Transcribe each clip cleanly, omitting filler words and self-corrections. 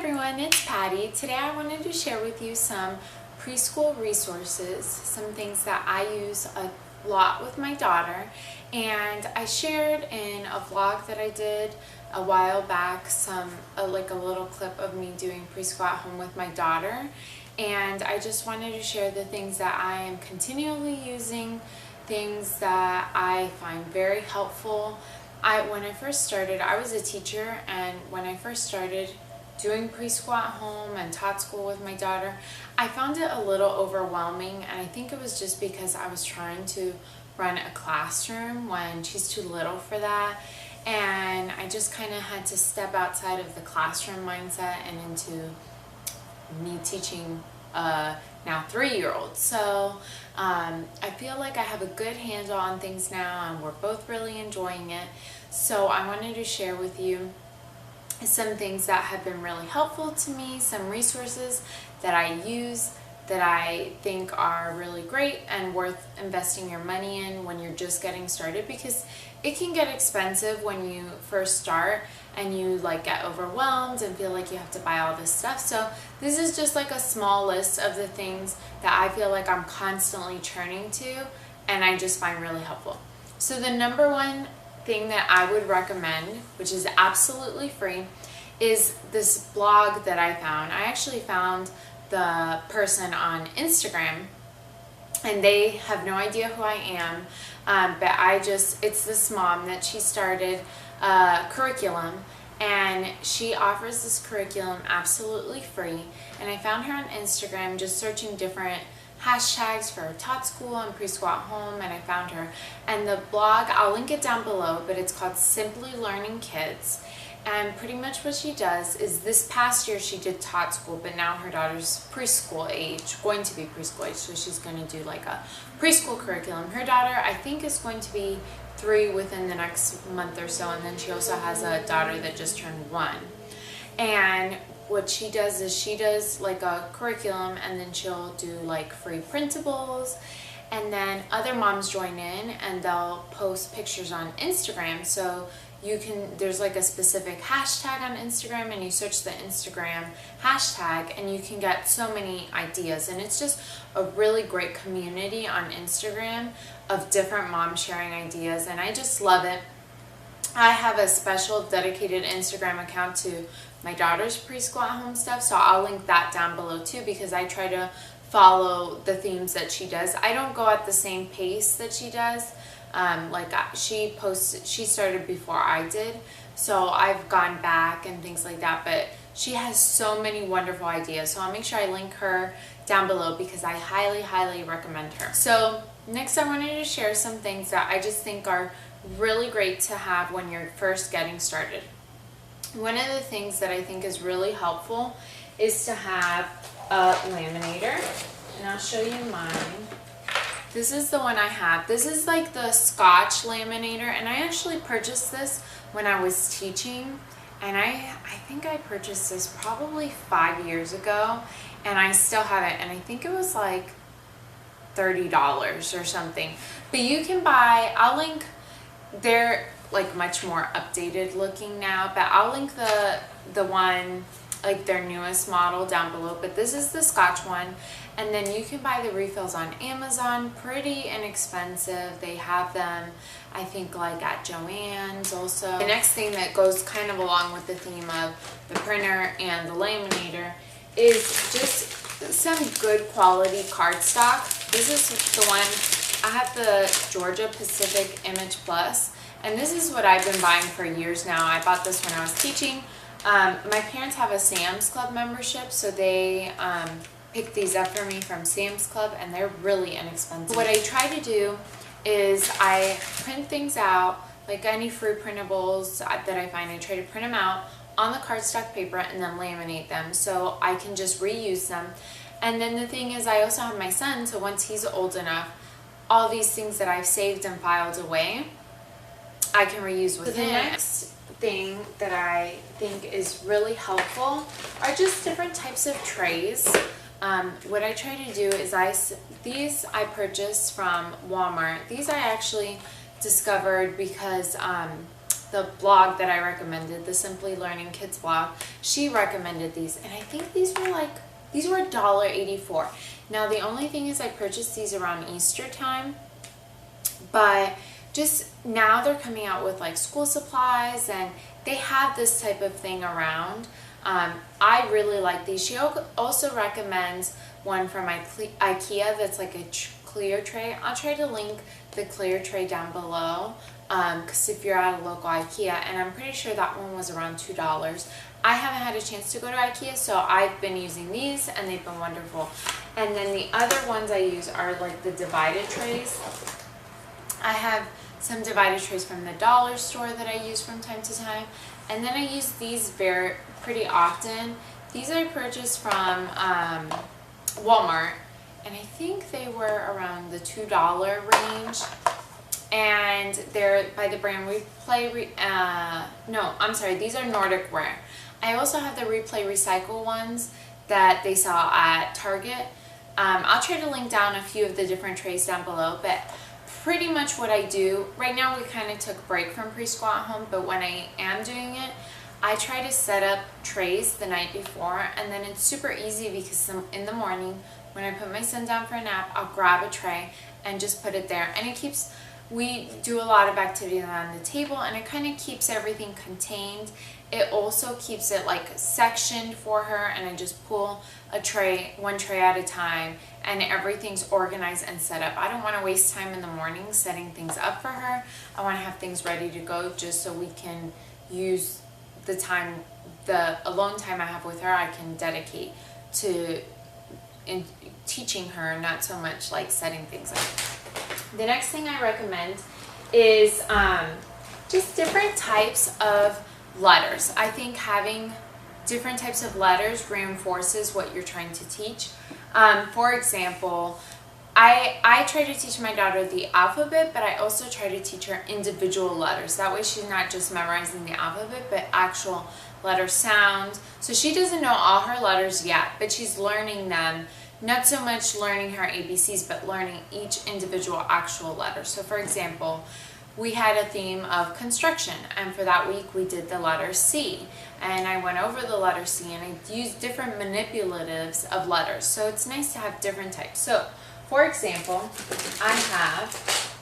everyone, it's Patty. Today I wanted to share with you some preschool resources, some things that I use a lot with my daughter, and I shared in a vlog that I did a while back like a little clip of me doing preschool at home with my daughter, and I just wanted to share the things that I am continually using, things that I find very helpful. When I first started, I was a teacher, and when I first started doing preschool at home and taught school with my daughter, I found it a little overwhelming, and I think it was just because I was trying to run a classroom when she's too little for that, and I just kind of had to step outside of the classroom mindset and into me teaching now 3-year-olds. So I feel like I have a good handle on things now, and we're both really enjoying it. So I wanted to share with you some things that have been really helpful to me, some resources that I use that I think are really great and worth investing your money in when you're just getting started, because it can get expensive when you first start and you get overwhelmed and feel like you have to buy all this stuff. So this is just like a small list of the things that I feel like I'm constantly turning to and I just find really helpful. So the number one thing that I would recommend, which is absolutely free, is this blog that I found. I actually found the person on Instagram, and they have no idea who I am, but it's this mom that she started a curriculum, and she offers this curriculum absolutely free. And I found her on Instagram just searching different hashtags for taught school and preschool at home, and I found her. And the blog, I'll link it down below, but it's called Simply Learning Kids. And pretty much what she does is, this past year she did taught school, but now her daughter's preschool age, going to be preschool age, so she's going to do like a preschool curriculum. Her daughter, I think, is going to be 3 within the next month or so, and then she also has a daughter that just turned 1. And what she does is she does like a curriculum, and then she'll do like free printables, and then other moms join in and they'll post pictures on Instagram. So there's like a specific hashtag on Instagram, and you search the Instagram hashtag and you can get so many ideas, and it's just a really great community on Instagram of different moms sharing ideas, and I just love it. I have a special dedicated Instagram account to my daughter's preschool at home stuff, so I'll link that down below too, because I try to follow the themes that she does. I don't go at the same pace that she does. She started before I did, so I've gone back and things like that, but she has so many wonderful ideas, so I'll make sure I link her down below because I highly recommend her. So next, I wanted to share some things that I just think are really great to have when you're first getting started. One of the things that I think is really helpful is to have a laminator, and I'll show you mine. This is the one I have. This is like the Scotch laminator, and I actually purchased this when I was teaching, and I think I purchased this probably 5 years ago, and I still have it, and I think it was like $30 or something. But you can buy, I'll link, they're like much more updated looking now, but I'll link the one, like their newest model, down below. But this is the Scotch one, and then you can buy the refills on Amazon, pretty inexpensive. They have them, I think, like at Joann's also. The next thing that goes kind of along with the theme of the printer and the laminator is just some good quality cardstock. This is the one, I have the Georgia Pacific Image Plus, and this is what I've been buying for years now. I bought this when I was teaching. My parents have a Sam's Club membership, so they picked these up for me from Sam's Club, and they're really inexpensive. What I try to do is I print things out, like any free printables that I find. I try to print them out on the cardstock paper and then laminate them so I can just reuse them. And then the thing is, I also have my son, so once he's old enough, all these things that I've saved and filed away, I can reuse with him. The next thing that I think is really helpful are just different types of trays. What I try to do is these I purchased from Walmart. These I actually discovered because the blog that I recommended, the Simply Learning Kids blog, she recommended these, and I think these were $1.84. Now the only thing is I purchased these around Easter time, but just now they're coming out with like school supplies and they have this type of thing around. I really like these. She also recommends one from IKEA that's like a clear tray. I'll try to link the clear tray down below because if you're at a local IKEA, and I'm pretty sure that one was around $2. I haven't had a chance to go to IKEA, so I've been using these and they've been wonderful. And then the other ones I use are like the divided trays. I have some divided trays from the dollar store that I use from time to time, and then I use these pretty often. These I purchased from Walmart, and I think they were around the $2 range, and they're by the brand these are Nordic Wear. I also have the Replay Recycle ones that they sell at Target. I'll try to link down a few of the different trays down below, but pretty much what I do, right now we kind of took a break from preschool at home, but when I am doing it, I try to set up trays the night before, and then it's super easy because in the morning when I put my son down for a nap, I'll grab a tray and just put it there, and we do a lot of activity on the table, and it kind of keeps everything contained. It also keeps it like sectioned for her, and I just pull one tray at a time, and everything's organized and set up. I don't want to waste time in the morning setting things up for her. I want to have things ready to go just so we can use the alone time I have with her, I can dedicate to teaching her, not so much like setting things up. The next thing I recommend is just different types of letters. I think having different types of letters reinforces what you're trying to teach. For example, I try to teach my daughter the alphabet, but I also try to teach her individual letters. That way she's not just memorizing the alphabet, but actual letter sounds. So she doesn't know all her letters yet, but she's learning them. Not so much learning her ABCs, but learning each individual actual letter. So for example, we had a theme of construction, and for that week we did the letter C, and I went over the letter C and I used different manipulatives of letters. So it's nice to have different types. So for example, I have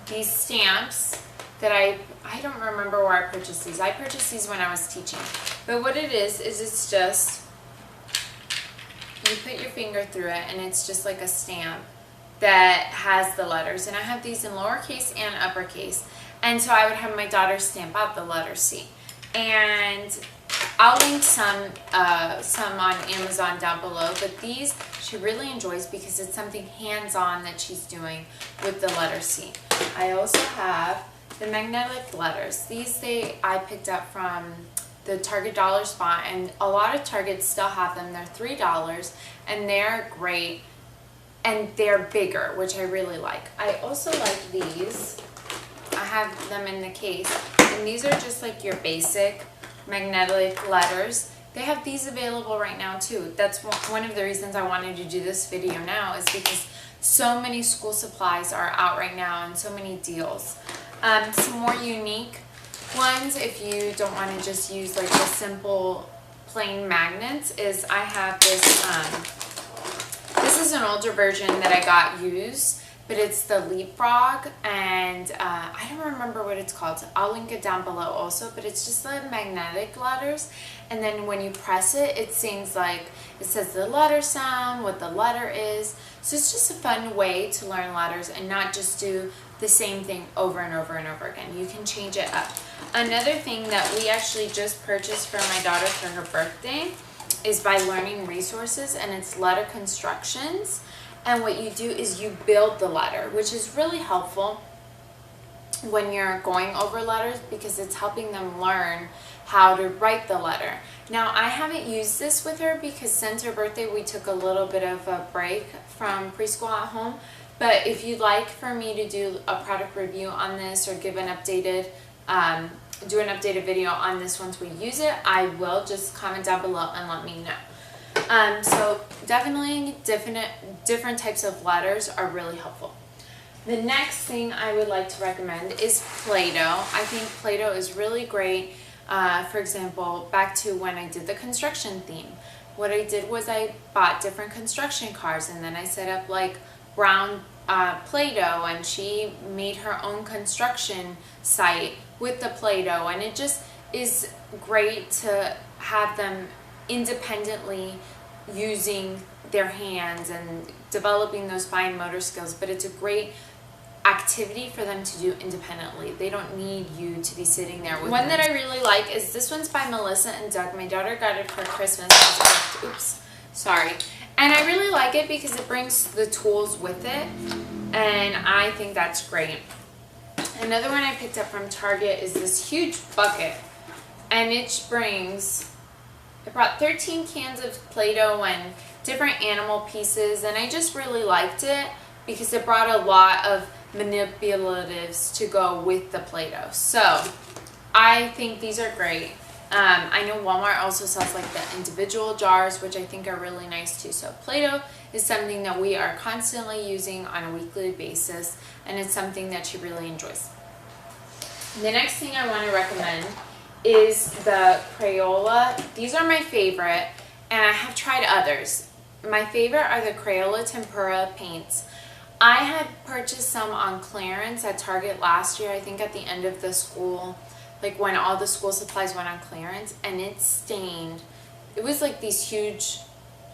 these stamps that I don't remember where I purchased these. I purchased these when I was teaching. But what it is it's just, you put your finger through it and it's just like a stamp that has the letters. And I have these in lowercase and uppercase. And so I would have my daughter stamp out the letter C. And I'll link some on Amazon down below, but these she really enjoys because it's something hands-on that she's doing with the letter C. I also have the magnetic letters. These I picked up from the Target dollar spot, and a lot of Targets still have them. They're $3 and they're great, and they're bigger, which I really like. I also like these. I have them in the case, and these are just like your basic magnetic letters. They have these available right now too. That's one of the reasons I wanted to do this video now, is because so many school supplies are out right now and so many deals. Some more unique ones, if you don't want to just use like the simple plain magnets, is I have this, this is an older version that I got used, but it's the Leapfrog, and I don't remember what it's called. I'll link it down below also, but it's just the magnetic letters, and then when you press it, it sings like, it says the letter sound, what the letter is. So it's just a fun way to learn letters and not just do the same thing over and over and over again. You can change it up. Another thing that we actually just purchased for my daughter for her birthday is by Learning Resources, and it's letter constructions. And what you do is you build the letter, which is really helpful when you're going over letters because it's helping them learn how to write the letter. Now, I haven't used this with her because since her birthday we took a little bit of a break from preschool at home. But if you'd like for me to do a product review on this or give an updated, do an updated video on this once we use it, I will. Just comment down below and let me know. So definitely different types of letters are really helpful. The next thing I would like to recommend is Play-Doh. I think Play-Doh is really great. For example, back to when I did the construction theme. What I did was I bought different construction cars, and then I set up like brown Play-Doh, and she made her own construction site with the Play-Doh, and it just is great to have them independently using their hands and developing those fine motor skills, but it's a great activity for them to do independently. They don't need you to be sitting there with them. One that I really like is this one's by Melissa and Doug. My daughter got it for Christmas. Oops, sorry. And I really like it because it brings the tools with it, and I think that's great. Another one I picked up from Target is this huge bucket, and it brought 13 cans of Play-Doh and different animal pieces, and I just really liked it because it brought a lot of manipulatives to go with the Play-Doh. So I think these are great. I know Walmart also sells like the individual jars, which I think are really nice too. So Play-Doh is something that we are constantly using on a weekly basis, and it's something that she really enjoys. The next thing I want to recommend is the Crayola. These are my favorite, and I have tried others. My favorite are the Crayola Tempera paints. I had purchased some on clearance at Target last year, I think at the end of the school, like when all the school supplies went on clearance, and it stained. It was like these huge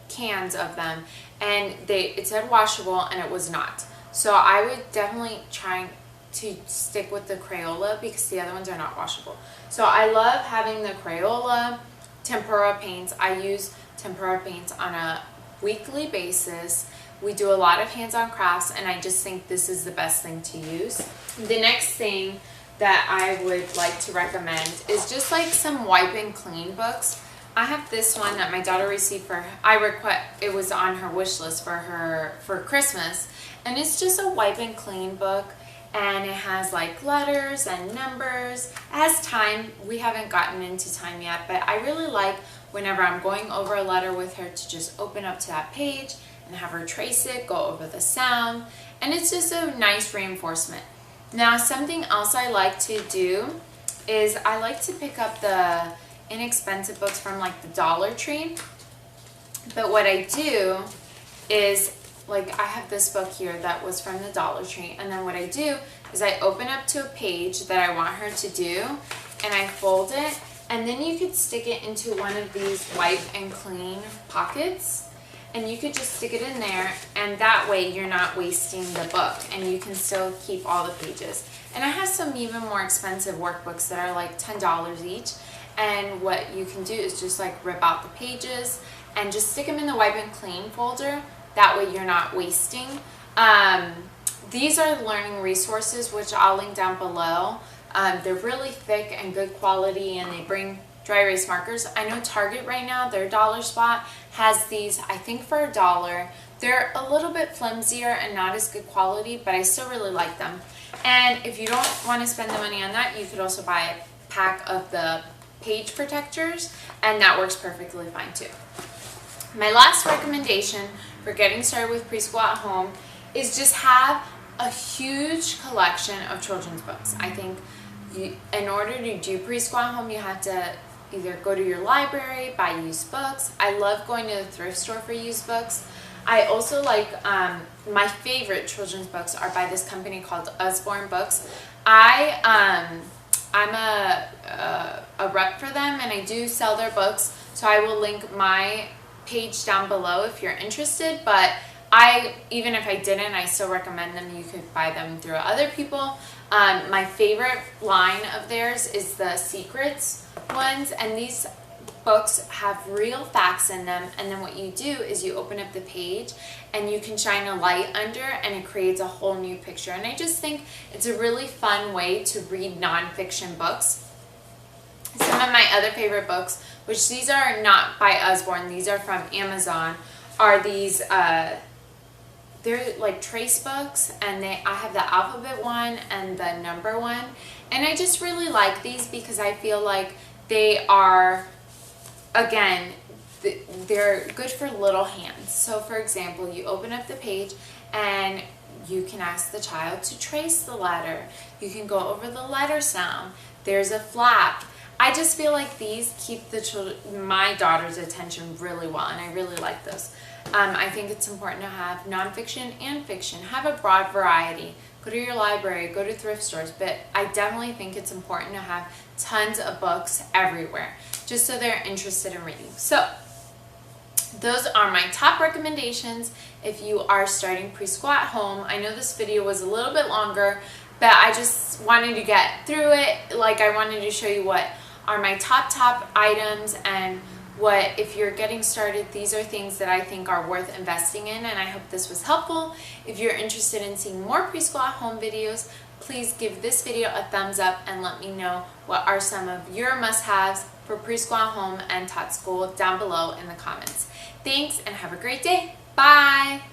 cans of them, and it said washable, and it was not. So I would definitely try to stick with the Crayola because the other ones are not washable. So I love having the Crayola tempera paints. I use tempera paints on a weekly basis. We do a lot of hands-on crafts, and I just think this is the best thing to use. The next thing that I would like to recommend is just like some wipe and clean books. I have this one that my daughter received it was on her wish list for Christmas, and it's just a wipe and clean book, and it has like letters and numbers. It has time. We haven't gotten into time yet, but I really like whenever I'm going over a letter with her to just open up to that page and have her trace it, go over the sound, and it's just a nice reinforcement. Now, something else I like to do is I like to pick up the inexpensive books from like the Dollar Tree, but what I do is, like, I have this book here that was from the Dollar Tree, and then what I do is I open up to a page that I want her to do, and I fold it, and then you could stick it into one of these wipe and clean pockets, and you could just stick it in there, and that way you're not wasting the book, and you can still keep all the pages. And I have some even more expensive workbooks that are like $10 each, and what you can do is just like rip out the pages and just stick them in the wipe and clean folder. That way you're not wasting. These are learning resources, which I'll link down below. They're really thick and good quality, and they bring dry erase markers. I know Target right now, their dollar spot has these, I think for $1. They're a little bit flimsier and not as good quality, but I still really like them. And if you don't want to spend the money on that, you could also buy a pack of the page protectors, and that works perfectly fine too. My last recommendation for getting started with preschool at home is just have a huge collection of children's books. I think in order to do preschool at home, you have to either go to your library, buy used books. I love going to the thrift store for used books. I also like, my favorite children's books are by this company called Usborne Books. I'm a rep for them, and I do sell their books, so I will link my page down below if you're interested, but even if I didn't, I still recommend them. You could buy them through other people. My favorite line of theirs is the Secrets ones, and these books have real facts in them, and then what you do is you open up the page and you can shine a light under, and it creates a whole new picture. And I just think it's a really fun way to read nonfiction books. Some of my other favorite books, which these are not by Usborne, these are from Amazon, are these they're like trace books, and I have the alphabet one and the number one, and I just really like these because I feel like they are, again, they're good for little hands. So for example, you open up the page and You can ask the child to trace the letter. You can go over the letter sound. There's a flap. I just feel like these keep my daughter's attention really well, and I really like those. I think it's important to have nonfiction and fiction. Have a broad variety. Go to your library, go to thrift stores, but I definitely think it's important to have tons of books everywhere, just so they're interested in reading. So those are my top recommendations if you are starting preschool at home. I know this video was a little bit longer, but I just wanted to get through it. Like, I wanted to show you what are my top items, and what, if you're getting started, these are things that I think are worth investing in, and I hope this was helpful. If you're interested in seeing more preschool at home videos, please give this video a thumbs up and let me know what are some of your must-haves for preschool at home and Tot School down below in the comments. Thanks, and have a great day. Bye!